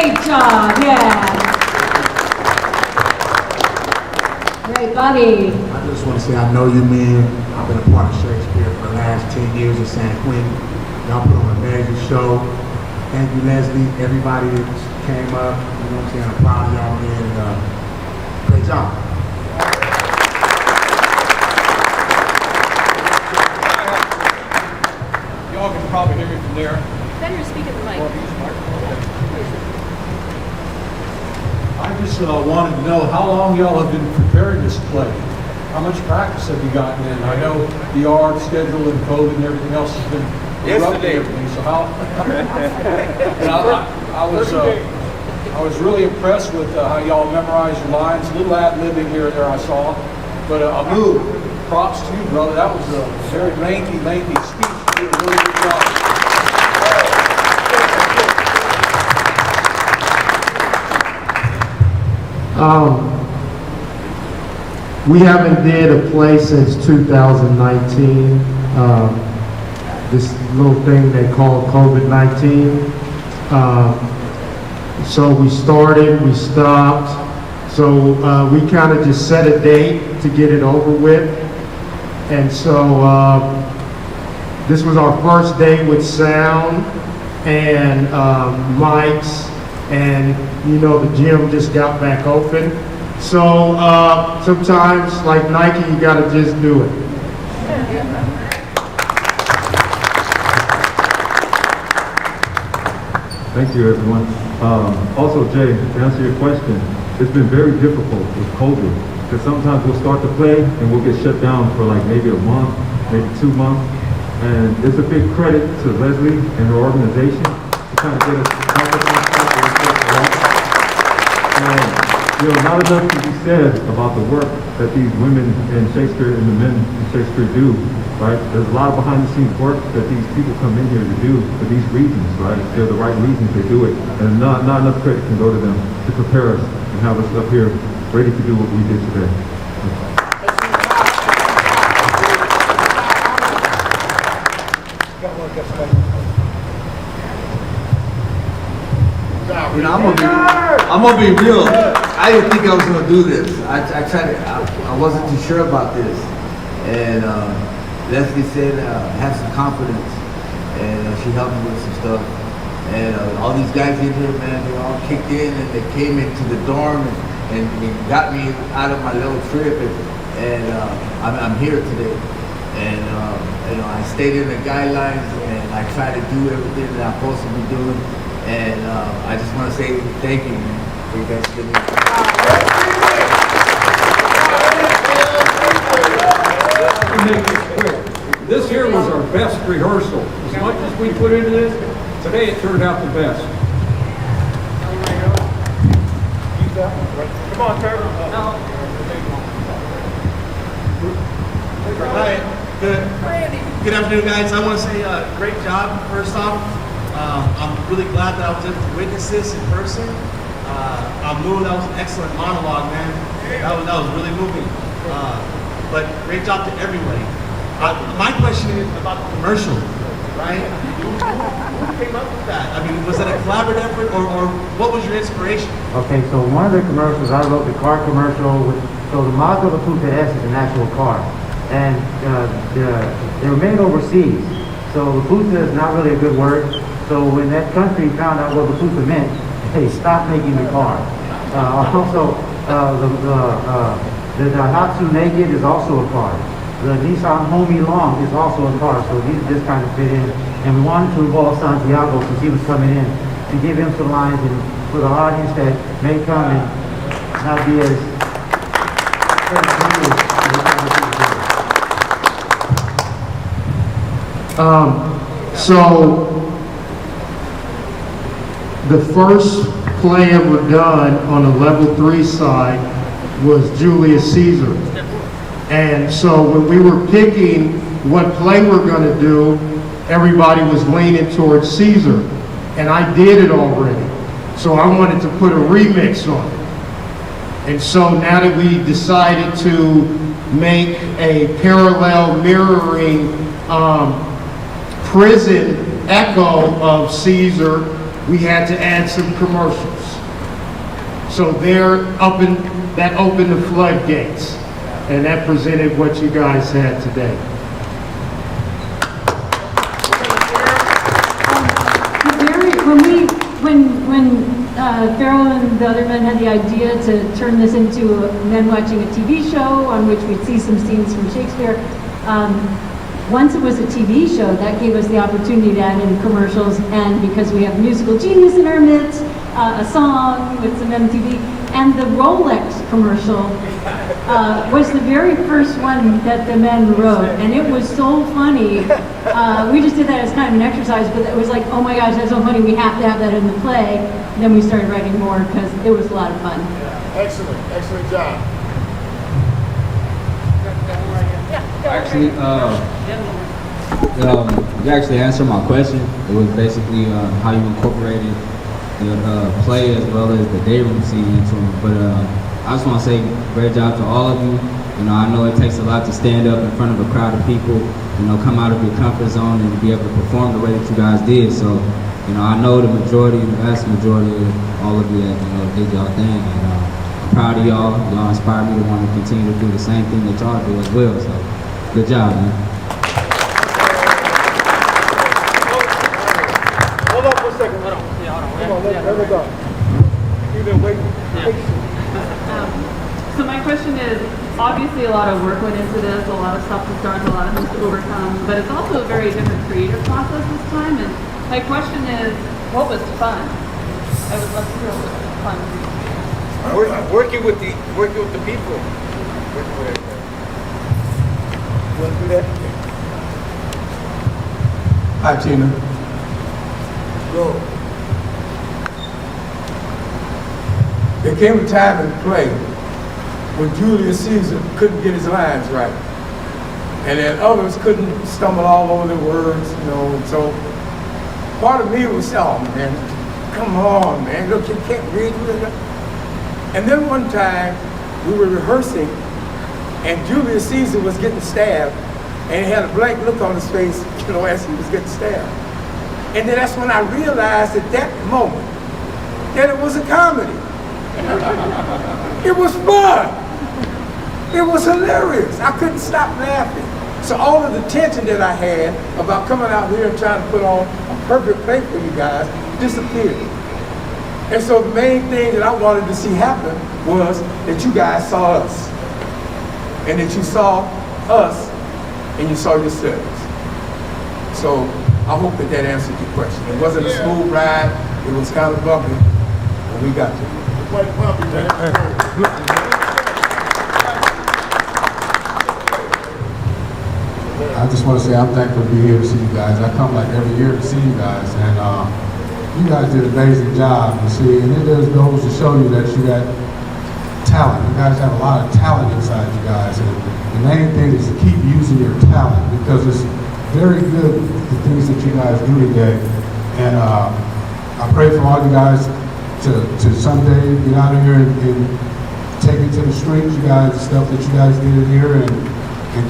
Great job, yeah. Great, Bobby. I just want to say I know you men. I've been a part of Shakespeare for the last 10 years in San Quentin. Y'all put on an amazing show. Thank you, Leslie, everybody that came up. You know what I'm saying? I'm proud of y'all, man. And, great job. Y'all can probably hear me from there. Better speak at the mic. I just wanted to know how long y'all have been preparing this play. How much practice have you gotten in? I know the art schedule and COVID and everything else has been Yesterday. everything. So how? And I was really impressed with how y'all memorized your lines. A little ad-libbing here and there I saw, but a move. Props to you, brother. That was a very lengthy speech. You did a really good job. We haven't did a play since 2019. This little thing they call COVID-19. So we started, we stopped. So we kind of just set a date to get it over with. And so this was our first day with sound and mics, and you know the gym just got back open. So sometimes, like Nike, you gotta just do it. Thank you, everyone. Also, Jay, to answer your question, it's been very difficult with COVID, because sometimes we'll start to play and we'll get shut down for like maybe a month, maybe 2 months. And it's a big credit to Leslie and her organization to kind of get us out of that spot. And you know, not enough can be said about the work that these women in Shakespeare and the men in Shakespeare do, right? There's a lot of behind the scenes work that these people come in here to do for these reasons, right? They're the right reasons they do it. And not enough credit can go to them to prepare us and have us up here ready to do what we did today. You know, I'm gonna be real. I didn't think I was gonna do this. I wasn't too sure about this. And Leslie said, have some confidence. And she helped me with some stuff. And all these guys in here, man, they all kicked in and they came into the dorm and got me out of my little trip. And I'm here today. And you know, I stayed in the guidelines and I tried to do everything that I'm supposed to be doing. And I just want to say thank you, man, for you guys giving me. Let me make this quick. This here was our best rehearsal. As much as we put into this, today it turned out the best. Come on, Trevor. Hi, good afternoon, guys. I want to say great job, first off. I'm really glad that I was able to witness this in person. I'm moved. That was an excellent monologue, man. That was really moving. But great job to everybody. My question is about the commercial, right? Who came up with that? I mean, was that a collaborative effort, or what was your inspiration? Okay, so one of the commercials, I wrote the car commercial. So the Mazda Laputa S is an actual car, and they were made overseas. So Laputa is not really a good word. So when that country found out what Laputa meant, they stopped making the car. Also, the Daihatsu Naked is also a car. The Nissan Homey Long is also a car. So these just kind of fit in. And we wanted to involve Santiago since he was coming in to give him some lines and for the audience that may come and not be as So the first play ever done on a level 3 side was Julius Caesar. And so when we were picking what play we're going to do, everybody was leaning towards Caesar. And I did it already. So I wanted to put a remix on it. And so now that we decided to make a parallel mirroring prison echo of Caesar, we had to add some commercials. So that opened the floodgates, and that presented what you guys had today. When Farrell and the other men had the idea to turn this into men watching a TV show on which we'd see some scenes from Shakespeare, once it was a TV show, that gave us the opportunity to add in commercials, and because we have musical genius in our midst, a song with some MTV, and the Rolex commercial was the very first one that the men wrote, and it was so funny. We just did that as kind of an exercise, but it was like, oh my gosh, that's so funny, we have to have that in the play. And then we started writing more because it was a lot of fun. Excellent job. Actually, you actually answered my question. It was basically how you incorporated the play as well as the day room scene into it. But I just want to say great job to all of you. You know, I know it takes a lot to stand up in front of a crowd of people, you know, come out of your comfort zone and be able to perform the way that you guys did. So, you know, I know the vast majority of all of you that, you know, did y'all thing. And I'm proud of y'all. Y'all inspire me to want to continue to do the same thing that y'all do as well. So, good job, man. Hold on for a second. Hold on. Yeah, hold on. Let me go. You've been waiting. So my question is, obviously a lot of work went into this, a lot of stuff to start, a lot of things to overcome, but it's also a very different creative process this time. And my question is, what was fun? I would love to hear what was fun. Working with the people. Want to do that? Hi, Tina. Go. There came a time in the play when Julius Caesar couldn't get his lines right. And then others couldn't stumble all over the words, you know, and so part of me was, oh man, come on, man, look, you can't read. And then one time we were rehearsing and Julius Caesar was getting stabbed, and he had a blank look on his face, you know, as he was getting stabbed. And then that's when I realized at that moment that it was a comedy. It was fun. It was hilarious. I couldn't stop laughing. So all of the tension that I had about coming out here and trying to put on a perfect play for you guys disappeared. And so the main thing that I wanted to see happen was that you guys saw us. And that you saw us and you saw yourselves. So I hope that that answered your question. It wasn't a smooth ride. It was kind of bumpy, and we got to it. I just want to say I'm thankful to be here to see you guys. I come like every year to see you guys, and you guys did an amazing job. You see, and it just goes to show you that you got talent. You guys have a lot of talent inside you guys, and the main thing is to keep using your talent because it's very good the things that you guys do today. And I pray for all you guys to someday get out of here and take it to the streets. You guys, the stuff that you guys did here, and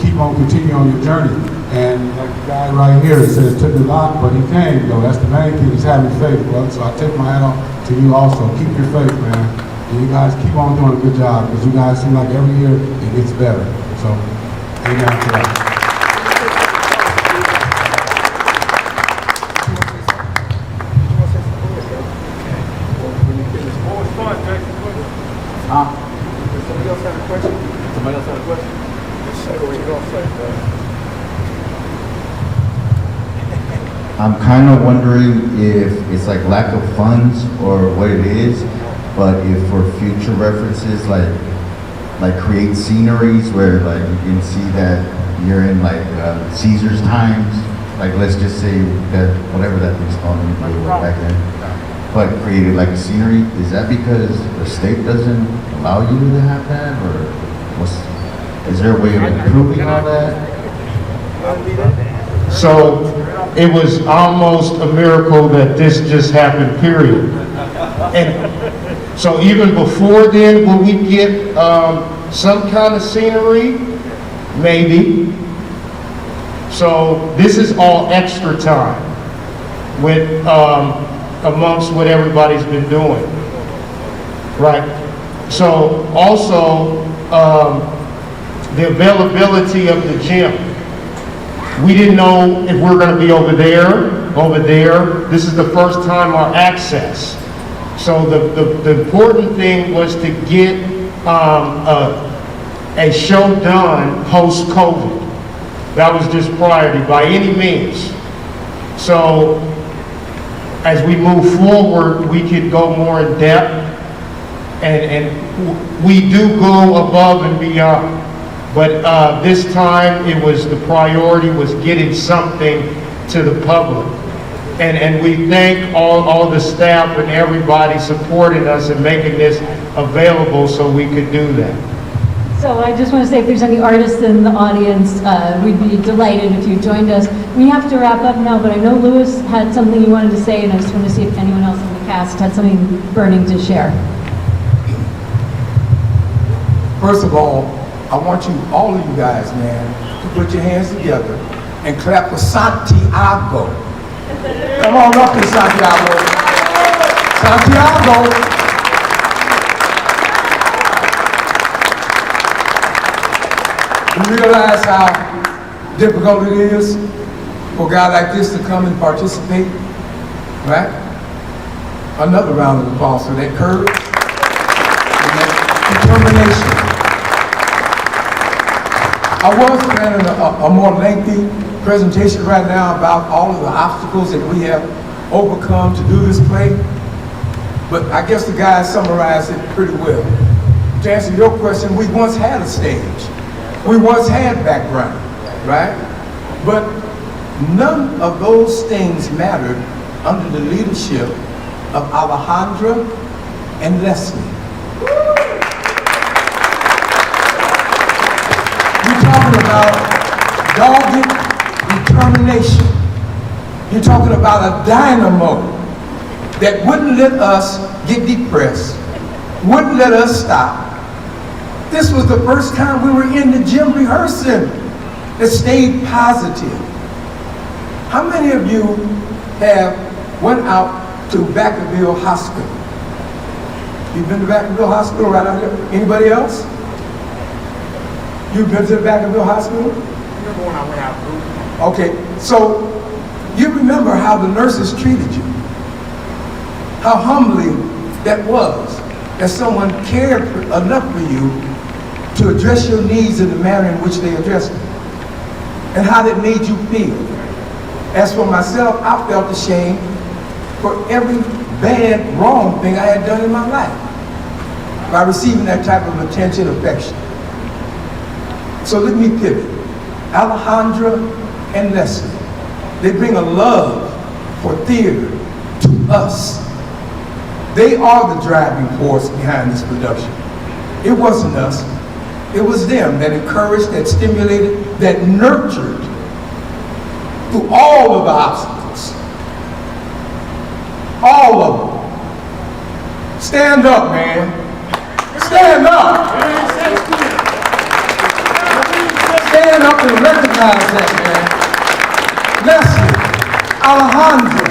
keep on continue on your journey. And like the guy right here, it says, took a lot, but he came, though. That's the main thing, is having faith, brother. So I take my hat off to you also. Keep your faith, man. And you guys keep on doing a good job, because you guys seem like every year it gets better. So, amen to that. Somebody else have a question? Somebody else have a question? What you gonna say, bro? I'm kind of wondering if it's like lack of funds or what it is, but if for future references, like create sceneries where like you can see that you're in like Caesar's times, like let's just say that whatever that thing's called back then, but created like a scenery. Is that because the state doesn't allow you to have that, or is there a way of improving all that? So it was almost a miracle that this just happened, period. And so even before then, will we get some kind of scenery? Maybe. So this is all extra time. With amongst what everybody's been doing. Right? So also, the availability of the gym. We didn't know if we're going to be over there. This is the first time our access. So the important thing was to get a show done post-COVID. That was just priority by any means. So as we move forward, we could go more in depth, and we do go above and beyond. But this time, the priority was getting something to the public. And we thank all the staff and everybody supporting us and making this available so we could do that. So I just want to say, if there's any artists in the audience, we'd be delighted if you joined us. We have to wrap up now, but I know Lewis had something he wanted to say, and I just want to see if anyone else in the cast had something burning to share. First of all, I want all of you guys, man, to put your hands together and clap for Santiago. Come on up to Santiago. Santiago. You realize how difficult it is for a guy like this to come and participate, right? Another round of applause for that courage and that determination. I was planning a more lengthy presentation right now about all of the obstacles that we have overcome to do this play, but I guess the guys summarized it pretty well. To answer your question, we once had a stage. We once had background, right? But none of those things mattered under the leadership of Alejandra and Leslie. You're talking about dogged determination. You're talking about a dynamo that wouldn't let us get depressed, wouldn't let us stop. This was the first time we were in the gym rehearsing that stayed positive. How many of you have went out to Vacaville Hospital? You've been to Vacaville Hospital right out here? Anybody else? You've been to the Vacaville Hospital? Remember when I went out? Okay, so you remember how the nurses treated you. How humbling that was, that someone cared enough for you to address your needs in the manner in which they addressed them, and how that made you feel. As for myself, I felt ashamed for every bad, wrong thing I had done in my life by receiving that type of attention, affection. So let me pivot. Alejandra and Leslie, they bring a love for theater to us. They are the driving force behind this production. It wasn't us. It was them that encouraged, that stimulated, that nurtured through all of the obstacles. All of them. Stand up, man. Stand up. Stand up and recognize that, man. Leslie, Alejandra,